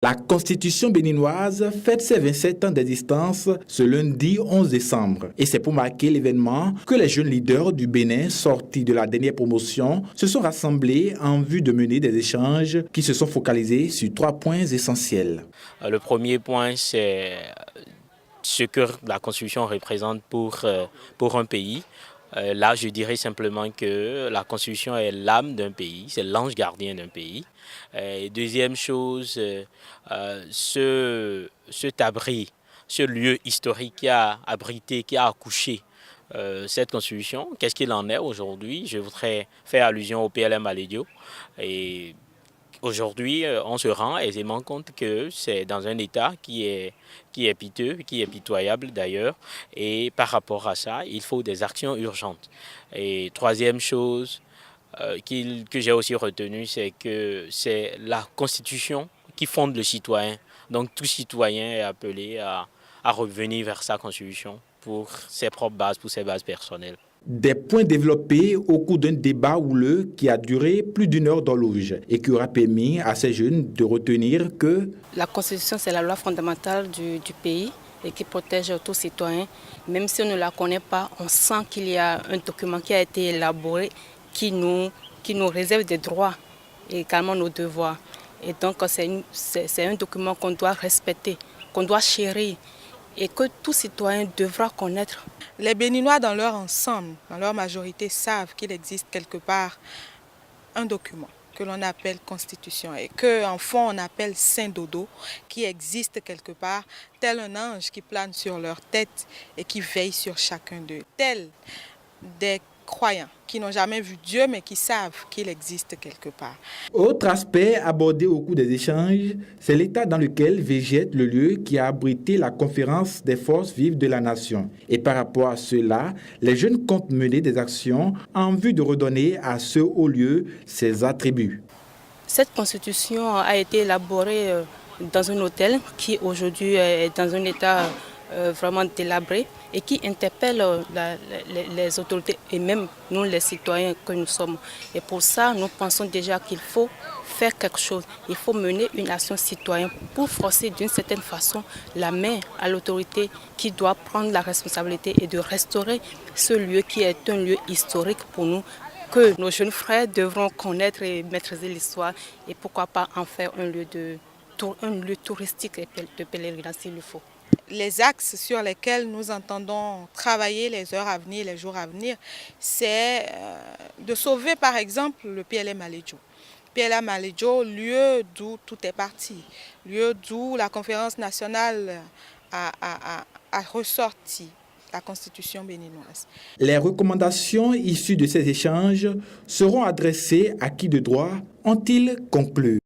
La Constitution béninoise fête ses 27 ans d'existence ce lundi 11 décembre. Et c'est pour marquer l'événement que les jeunes leaders du Bénin sortis de la dernière promotion se sont rassemblés en vue de mener des échanges qui se sont focalisés sur 3 points essentiels. Le premier point, c'est ce que la Constitution représente pour un pays. Là, je dirais simplement que la Constitution est l'âme d'un pays, c'est l'ange gardien d'un pays. Deuxième chose, cet abri, ce lieu historique qui a abrité, qui a accouché cette Constitution, qu'est-ce qu'il en est aujourd'hui? Je voudrais faire allusion au PLM Alédio. Et aujourd'hui, on se rend aisément compte que c'est dans un état qui est piteux, qui est pitoyable d'ailleurs. Et par rapport à ça, il faut des actions urgentes. Et troisième chose que j'ai aussi retenue, c'est que c'est la Constitution qui fonde le citoyen. Donc tout citoyen est appelé à revenir vers sa Constitution pour ses propres bases, pour ses bases personnelles. Des points développés au cours d'un débat houleux qui a duré plus d'une heure d'horloge et qui aura permis à ces jeunes de retenir que la Constitution, c'est la loi fondamentale du pays et qui protège tous citoyens. Même si on ne la connaît pas, on sent qu'il y a un document qui a été élaboré qui nous réserve des droits et également nos devoirs. Et donc, c'est un document qu'on doit respecter, qu'on doit chérir et que tout citoyen devra connaître. Les Béninois dans leur ensemble, dans leur majorité, savent qu'il existe quelque part un document que l'on appelle Constitution et qu'en fond on appelle Saint Dodo, qui existe quelque part, tel un ange qui plane sur leur tête et qui veille sur chacun d'eux. Tels des croyants qui n'ont jamais vu Dieu mais qui savent qu'il existe quelque part. Autre aspect abordé au cours des échanges, c'est l'état dans lequel végète le lieu qui a abrité la conférence des forces vives de la nation. Et par rapport à cela, les jeunes comptent mener des actions en vue de redonner à ce haut lieu ses attributs. Cette constitution a été élaborée dans un hôtel qui aujourd'hui est dans un état vraiment délabré et qui interpelle les autorités et même nous les citoyens que nous sommes. Et pour ça, nous pensons déjà qu'il faut faire quelque chose. Il faut mener une action citoyenne pour forcer d'une certaine façon la main à l'autorité qui doit prendre la responsabilité et de restaurer ce lieu qui est un lieu historique pour nous, que nos jeunes frères devront connaître et maîtriser l'histoire et pourquoi pas en faire un lieu touristique et de pèlerinage s'il le faut. Les axes sur lesquels nous entendons travailler les heures à venir, les jours à venir, c'est de sauver par exemple le PLM Alédio. PLM Alédio, lieu d'où tout est parti, lieu d'où la conférence nationale a ressorti la Constitution béninoise. Les recommandations issues de ces échanges seront adressées à qui de droit, ont-ils conclu.